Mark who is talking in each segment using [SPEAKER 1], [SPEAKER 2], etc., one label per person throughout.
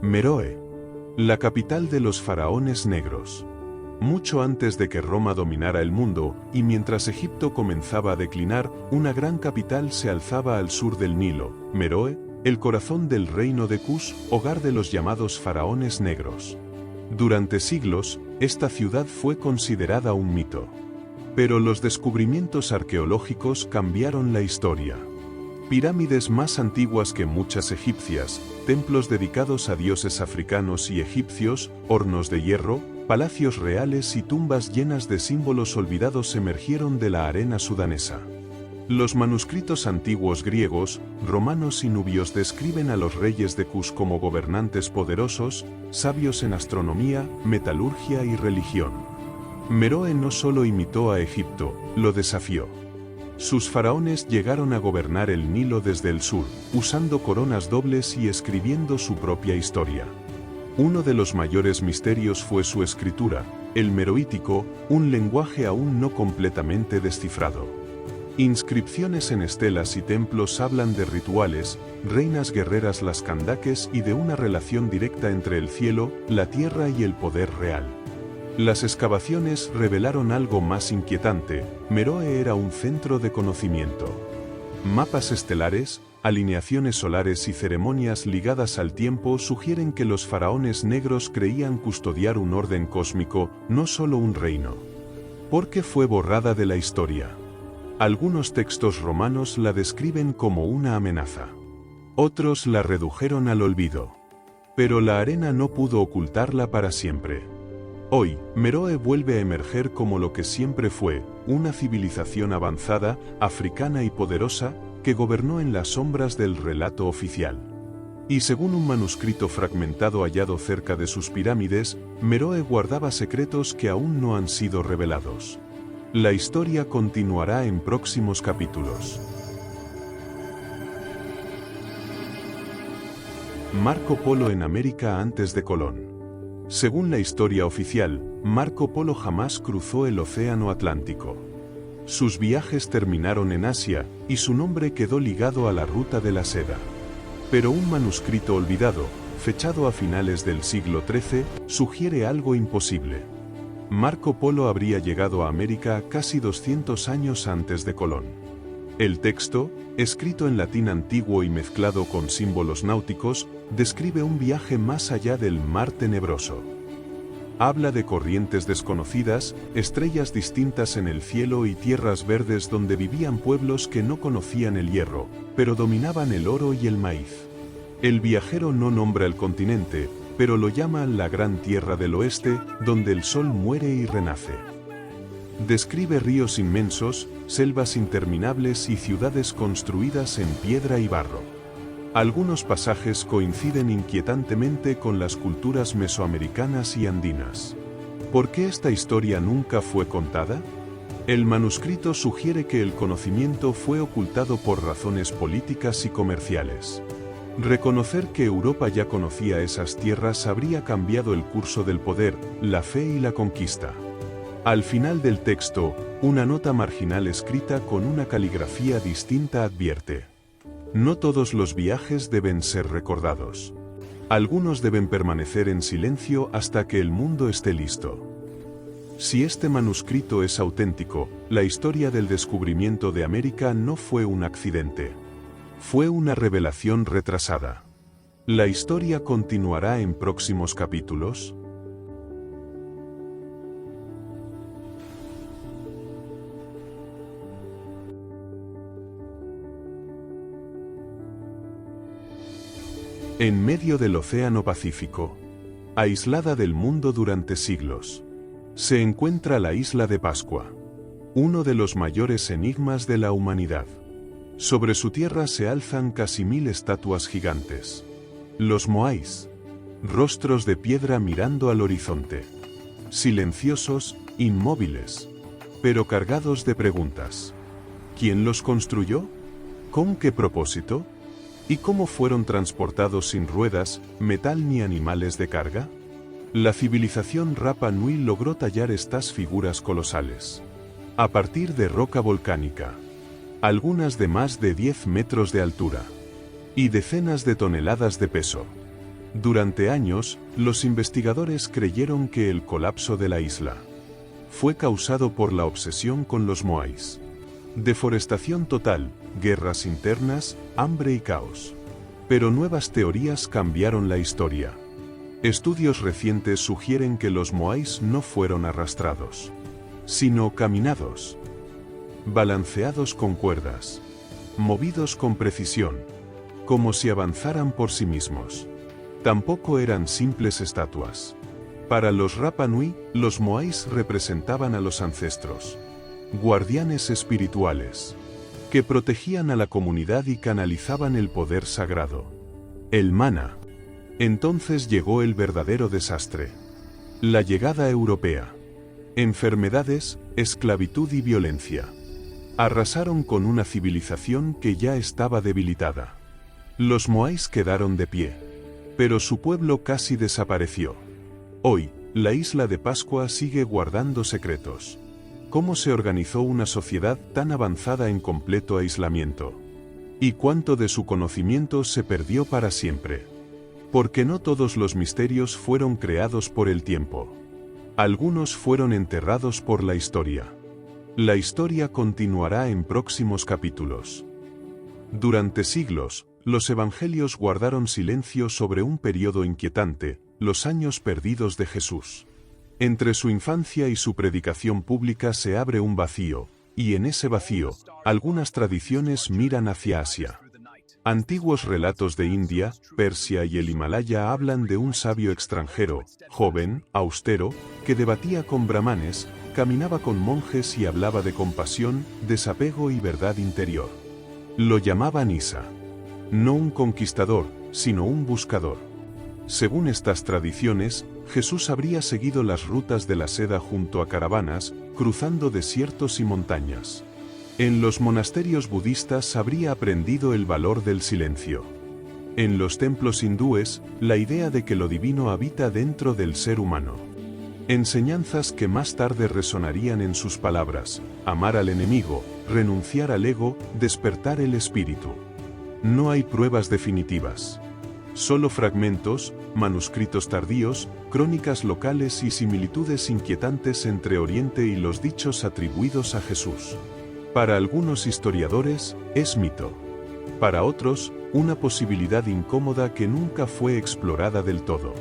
[SPEAKER 1] Meroe, la capital de los faraones negros. Mucho antes de que Roma dominara el mundo, y mientras Egipto comenzaba a declinar, una gran capital se alzaba al sur del Nilo, Meroe, el corazón del reino de Kush, hogar de los llamados faraones negros. Durante siglos, esta ciudad fue considerada un mito. Pero los descubrimientos arqueológicos cambiaron la historia. Pirámides más antiguas que muchas egipcias, templos dedicados a dioses africanos y egipcios, hornos de hierro, palacios reales y tumbas llenas de símbolos olvidados emergieron de la arena sudanesa. Los manuscritos antiguos griegos, romanos y nubios describen a los reyes de Kush como gobernantes poderosos, sabios en astronomía, metalurgia y religión. Meroe no solo imitó a Egipto, lo desafió. Sus faraones llegaron a gobernar el Nilo desde el sur, usando coronas dobles y escribiendo su propia historia. Uno de los mayores misterios fue su escritura, el meroítico, un lenguaje aún no completamente descifrado. Inscripciones en estelas y templos hablan de rituales, reinas guerreras las Kandaques y de una relación directa entre el cielo, la tierra y el poder real. Las excavaciones revelaron algo más inquietante: Meroe era un centro de conocimiento. Mapas estelares, alineaciones solares y ceremonias ligadas al tiempo sugieren que los faraones negros creían custodiar un orden cósmico, no solo un reino. ¿Por qué fue borrada de la historia? Algunos textos romanos la describen como una amenaza. Otros la redujeron al olvido. Pero la arena no pudo ocultarla para siempre. Hoy, Meroe vuelve a emerger como lo que siempre fue, una civilización avanzada, africana y poderosa, que gobernó en las sombras del relato oficial. Y según un manuscrito fragmentado hallado cerca de sus pirámides, Meroe guardaba secretos que aún no han sido revelados. La historia continuará en próximos capítulos. Marco Polo en América antes de Colón. Según la historia oficial, Marco Polo jamás cruzó el Océano Atlántico. Sus viajes terminaron en Asia, y su nombre quedó ligado a la ruta de la seda. Pero un manuscrito olvidado, fechado a finales del siglo XIII, sugiere algo imposible. Marco Polo habría llegado a América casi 200 años antes de Colón. El texto, escrito en latín antiguo y mezclado con símbolos náuticos, describe un viaje más allá del mar tenebroso. Habla de corrientes desconocidas, estrellas distintas en el cielo y tierras verdes donde vivían pueblos que no conocían el hierro, pero dominaban el oro y el maíz. El viajero no nombra el continente, pero lo llama la Gran Tierra del Oeste, donde el sol muere y renace. Describe ríos inmensos, selvas interminables y ciudades construidas en piedra y barro. Algunos pasajes coinciden inquietantemente con las culturas mesoamericanas y andinas. ¿Por qué esta historia nunca fue contada? El manuscrito sugiere que el conocimiento fue ocultado por razones políticas y comerciales. Reconocer que Europa ya conocía esas tierras habría cambiado el curso del poder, la fe y la conquista. Al final del texto, una nota marginal escrita con una caligrafía distinta advierte: no todos los viajes deben ser recordados. Algunos deben permanecer en silencio hasta que el mundo esté listo. Si este manuscrito es auténtico, la historia del descubrimiento de América no fue un accidente. Fue una revelación retrasada. ¿La historia continuará en próximos capítulos? En medio del Océano Pacífico, aislada del mundo durante siglos, se encuentra la isla de Pascua, uno de los mayores enigmas de la humanidad. Sobre su tierra se alzan casi 1000 estatuas gigantes. Los moais, rostros de piedra mirando al horizonte. Silenciosos, inmóviles, pero cargados de preguntas. ¿Quién los construyó? ¿Con qué propósito? ¿Y cómo fueron transportados sin ruedas, metal ni animales de carga? La civilización Rapa Nui logró tallar estas figuras colosales a partir de roca volcánica, algunas de más de 10 metros de altura y decenas de toneladas de peso. Durante años, los investigadores creyeron que el colapso de la isla fue causado por la obsesión con los moais. Deforestación total, guerras internas, hambre y caos. Pero nuevas teorías cambiaron la historia. Estudios recientes sugieren que los moais no fueron arrastrados, sino caminados, balanceados con cuerdas, movidos con precisión, como si avanzaran por sí mismos. Tampoco eran simples estatuas. Para los Rapa Nui, los moais representaban a los ancestros, guardianes espirituales, que protegían a la comunidad y canalizaban el poder sagrado, el mana. Entonces llegó el verdadero desastre. La llegada europea. Enfermedades, esclavitud y violencia. Arrasaron con una civilización que ya estaba debilitada. Los moais quedaron de pie, pero su pueblo casi desapareció. Hoy, la isla de Pascua sigue guardando secretos. ¿Cómo se organizó una sociedad tan avanzada en completo aislamiento? ¿Y cuánto de su conocimiento se perdió para siempre? Porque no todos los misterios fueron creados por el tiempo. Algunos fueron enterrados por la historia. La historia continuará en próximos capítulos. Durante siglos, los evangelios guardaron silencio sobre un periodo inquietante, los años perdidos de Jesús. Entre su infancia y su predicación pública se abre un vacío, y en ese vacío, algunas tradiciones miran hacia Asia. Antiguos relatos de India, Persia y el Himalaya hablan de un sabio extranjero, joven, austero, que debatía con brahmanes, caminaba con monjes y hablaba de compasión, desapego y verdad interior. Lo llamaban Isa. No un conquistador, sino un buscador. Según estas tradiciones, Jesús habría seguido las rutas de la seda junto a caravanas, cruzando desiertos y montañas. En los monasterios budistas habría aprendido el valor del silencio. En los templos hindúes, la idea de que lo divino habita dentro del ser humano. Enseñanzas que más tarde resonarían en sus palabras: amar al enemigo, renunciar al ego, despertar el espíritu. No hay pruebas definitivas. Solo fragmentos, manuscritos tardíos, crónicas locales y similitudes inquietantes entre Oriente y los dichos atribuidos a Jesús. Para algunos historiadores, es mito. Para otros, una posibilidad incómoda que nunca fue explorada del todo.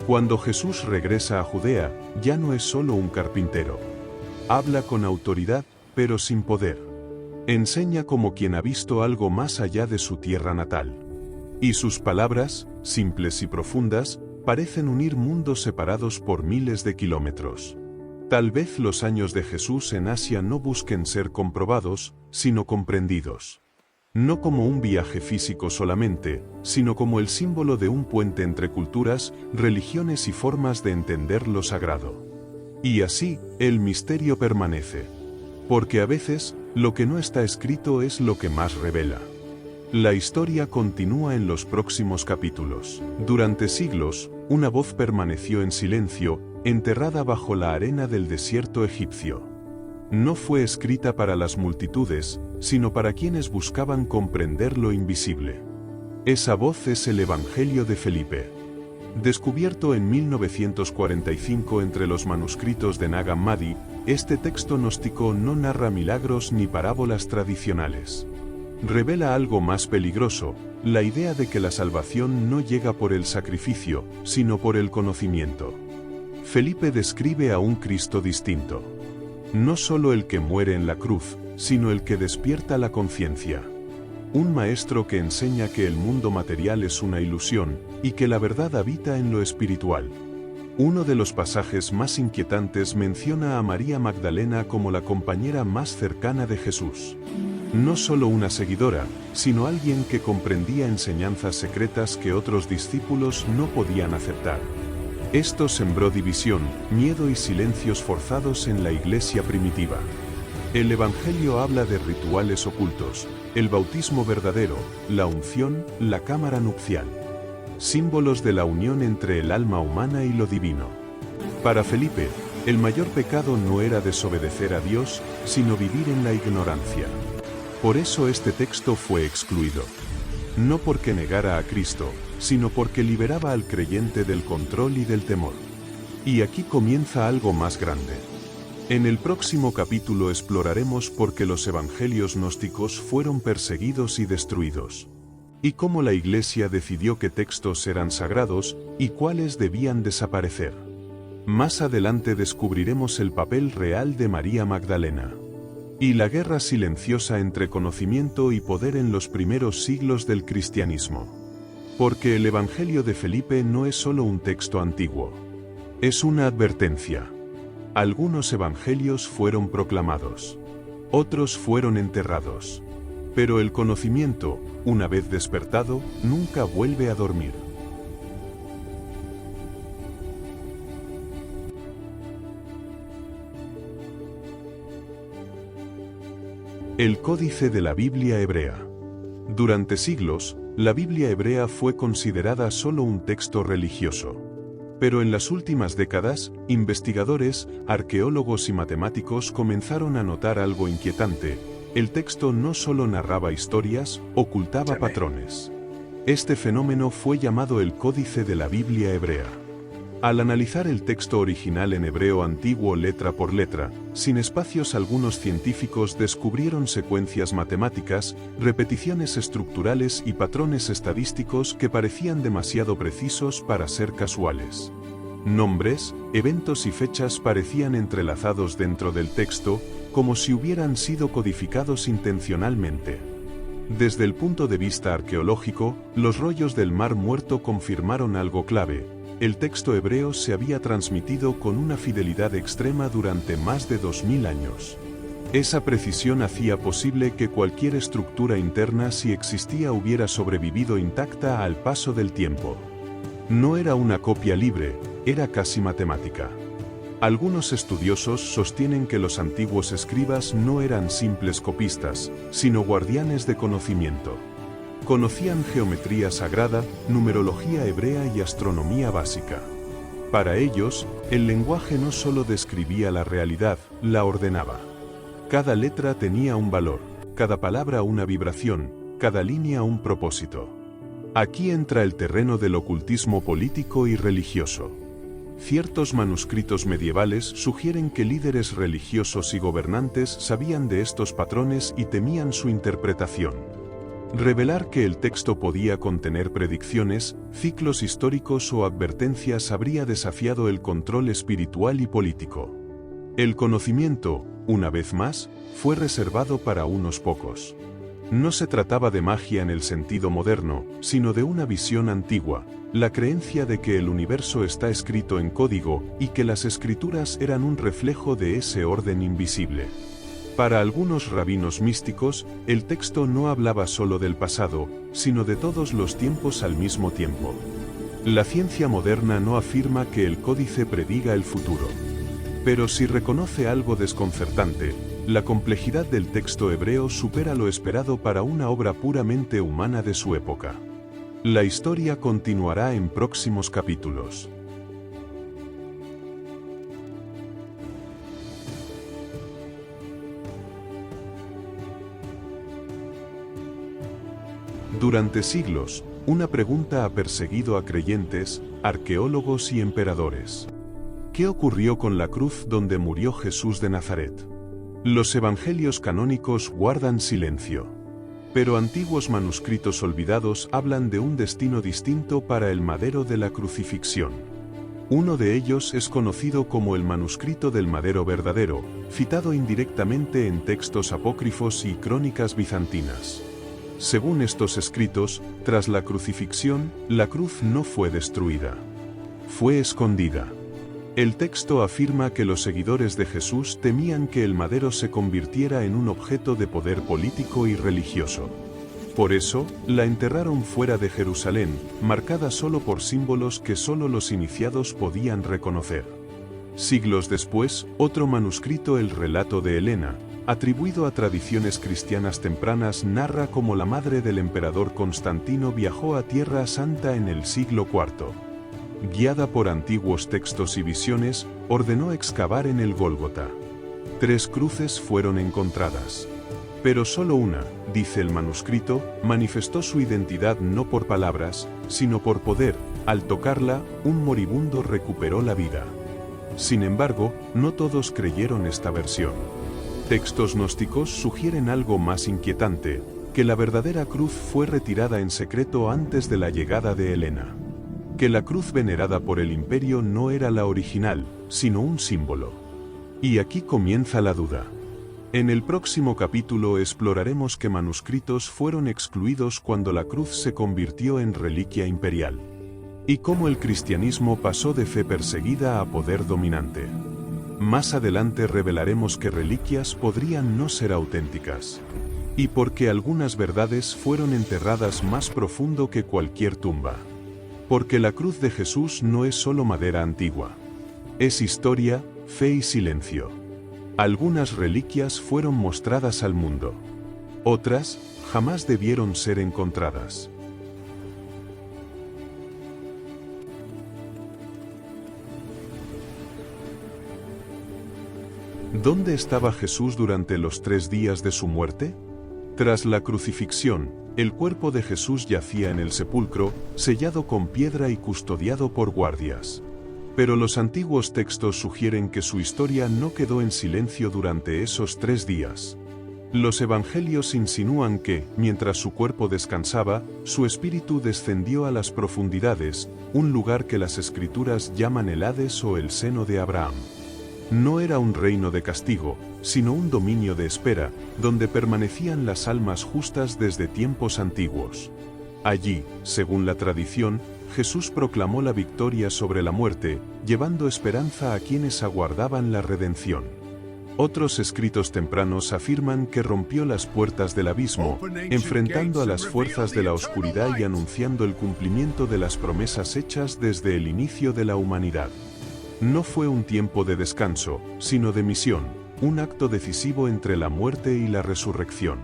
[SPEAKER 1] Cuando Jesús regresa a Judea, ya no es solo un carpintero. Habla con autoridad, pero sin poder. Enseña como quien ha visto algo más allá de su tierra natal. Y sus palabras, simples y profundas, parecen unir mundos separados por miles de kilómetros. Tal vez los años de Jesús en Asia no busquen ser comprobados, sino comprendidos. No como un viaje físico solamente, sino como el símbolo de un puente entre culturas, religiones y formas de entender lo sagrado. Y así, el misterio permanece. Porque a veces, lo que no está escrito es lo que más revela. La historia continúa en los próximos capítulos. Durante siglos, una voz permaneció en silencio, enterrada bajo la arena del desierto egipcio. No fue escrita para las multitudes, sino para quienes buscaban comprender lo invisible. Esa voz es el Evangelio de Felipe. Descubierto en 1945 entre los manuscritos de Nag Hammadi, este texto gnóstico no narra milagros ni parábolas tradicionales. Revela algo más peligroso, la idea de que la salvación no llega por el sacrificio, sino por el conocimiento. Felipe describe a un Cristo distinto. No solo el que muere en la cruz, sino el que despierta la conciencia. Un maestro que enseña que el mundo material es una ilusión, y que la verdad habita en lo espiritual. Uno de los pasajes más inquietantes menciona a María Magdalena como la compañera más cercana de Jesús. No solo una seguidora, sino alguien que comprendía enseñanzas secretas que otros discípulos no podían aceptar. Esto sembró división, miedo y silencios forzados en la iglesia primitiva. El Evangelio habla de rituales ocultos, el bautismo verdadero, la unción, la cámara nupcial. Símbolos de la unión entre el alma humana y lo divino. Para Felipe, el mayor pecado no era desobedecer a Dios, sino vivir en la ignorancia. Por eso este texto fue excluido. no porque negara a Cristo, sino porque liberaba al creyente del control y del temor. Y aquí comienza algo más grande. En el próximo capítulo exploraremos por qué los evangelios gnósticos fueron perseguidos y destruidos, y cómo la Iglesia decidió qué textos eran sagrados y cuáles debían desaparecer. Más adelante descubriremos el papel real de María Magdalena y la guerra silenciosa entre conocimiento y poder en los primeros siglos del cristianismo. Porque el Evangelio de Felipe no es solo un texto antiguo, es una advertencia. Algunos evangelios fueron proclamados, otros fueron enterrados. Pero el conocimiento, una vez despertado, nunca vuelve a dormir. El Códice de la Biblia Hebrea. Durante siglos, la Biblia hebrea fue considerada solo un texto religioso. Pero en las últimas décadas, investigadores, arqueólogos y matemáticos comenzaron a notar algo inquietante. El texto no solo narraba historias, ocultaba patrones. Este fenómeno fue llamado el Códice de la Biblia Hebrea. Al analizar el texto original en hebreo antiguo letra por letra, sin espacios, algunos científicos descubrieron secuencias matemáticas, repeticiones estructurales y patrones estadísticos que parecían demasiado precisos para ser casuales. Nombres, eventos y fechas parecían entrelazados dentro del texto, como si hubieran sido codificados intencionalmente. Desde el punto de vista arqueológico, los rollos del Mar Muerto confirmaron algo clave. El texto hebreo se había transmitido con una fidelidad extrema durante más de 2000 años. Esa precisión hacía posible que cualquier estructura interna, si existía, hubiera sobrevivido intacta al paso del tiempo. No era una copia libre, era casi matemática. Algunos estudiosos sostienen que los antiguos escribas no eran simples copistas, sino guardianes de conocimiento. Conocían geometría sagrada, numerología hebrea y astronomía básica. Para ellos, el lenguaje no solo describía la realidad, la ordenaba. Cada letra tenía un valor, cada palabra una vibración, cada línea un propósito. Aquí entra el terreno del ocultismo político y religioso. Ciertos manuscritos medievales sugieren que líderes religiosos y gobernantes sabían de estos patrones y temían su interpretación. Revelar que el texto podía contener predicciones, ciclos históricos o advertencias habría desafiado el control espiritual y político. El conocimiento, una vez más, fue reservado para unos pocos. No se trataba de magia en el sentido moderno, sino de una visión antigua, la creencia de que el universo está escrito en código y que las escrituras eran un reflejo de ese orden invisible. Para algunos rabinos místicos, el texto no hablaba solo del pasado, sino de todos los tiempos al mismo tiempo. La ciencia moderna no afirma que el códice prediga el futuro. Pero sí reconoce algo desconcertante: la complejidad del texto hebreo supera lo esperado para una obra puramente humana de su época. La historia continuará en próximos capítulos. Durante siglos, una pregunta ha perseguido a creyentes, arqueólogos y emperadores. ¿Qué ocurrió con la cruz donde murió Jesús de Nazaret? Los evangelios canónicos guardan silencio. Pero antiguos manuscritos olvidados hablan de un destino distinto para el madero de la crucifixión. Uno de ellos es conocido como el manuscrito del madero verdadero, citado indirectamente en textos apócrifos y crónicas bizantinas. Según estos escritos, tras la crucifixión, la cruz no fue destruida. Fue escondida. El texto afirma que los seguidores de Jesús temían que el madero se convirtiera en un objeto de poder político y religioso. Por eso, la enterraron fuera de Jerusalén, marcada solo por símbolos que solo los iniciados podían reconocer. Siglos después, otro manuscrito, el relato de Helena, atribuido a tradiciones cristianas tempranas, narra cómo la madre del emperador Constantino viajó a Tierra Santa en el siglo IV. Guiada por antiguos textos y visiones, ordenó excavar en el Gólgota. 3 cruces fueron encontradas. Pero solo una, dice el manuscrito, manifestó su identidad no por palabras, sino por poder. Al tocarla, un moribundo recuperó la vida. Sin embargo, no todos creyeron esta versión. Textos gnósticos sugieren algo más inquietante, que la verdadera cruz fue retirada en secreto antes de la llegada de Helena. Que la cruz venerada por el imperio no era la original, sino un símbolo. Y aquí comienza la duda. En el próximo capítulo exploraremos qué manuscritos fueron excluidos cuando la cruz se convirtió en reliquia imperial. Y cómo el cristianismo pasó de fe perseguida a poder dominante. Más adelante revelaremos que reliquias podrían no ser auténticas. Y por qué algunas verdades fueron enterradas más profundo que cualquier tumba. Porque la cruz de Jesús no es solo madera antigua. Es historia, fe y silencio. Algunas reliquias fueron mostradas al mundo. Otras, jamás debieron ser encontradas. ¿Dónde estaba Jesús durante los 3 días de su muerte? Tras la crucifixión, el cuerpo de Jesús yacía en el sepulcro, sellado con piedra y custodiado por guardias. Pero los antiguos textos sugieren que su historia no quedó en silencio durante esos 3 días. Los evangelios insinúan que, mientras su cuerpo descansaba, su espíritu descendió a las profundidades, un lugar que las escrituras llaman el Hades o el seno de Abraham. No era un reino de castigo, sino un dominio de espera, donde permanecían las almas justas desde tiempos antiguos. Allí, según la tradición, Jesús proclamó la victoria sobre la muerte, llevando esperanza a quienes aguardaban la redención. Otros escritos tempranos afirman que rompió las puertas del abismo, enfrentando a las fuerzas de la oscuridad y anunciando el cumplimiento de las promesas hechas desde el inicio de la humanidad. No fue un tiempo de descanso, sino de misión, un acto decisivo entre la muerte y la resurrección.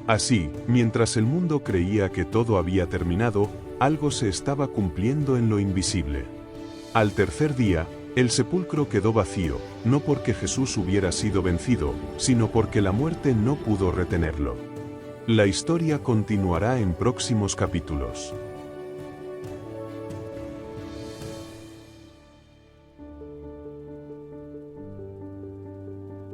[SPEAKER 1] Así, mientras el mundo creía que todo había terminado, algo se estaba cumpliendo en lo invisible. Al tercer día, el sepulcro quedó vacío, no porque Jesús hubiera sido vencido, sino porque la muerte no pudo retenerlo. La historia continuará en próximos capítulos.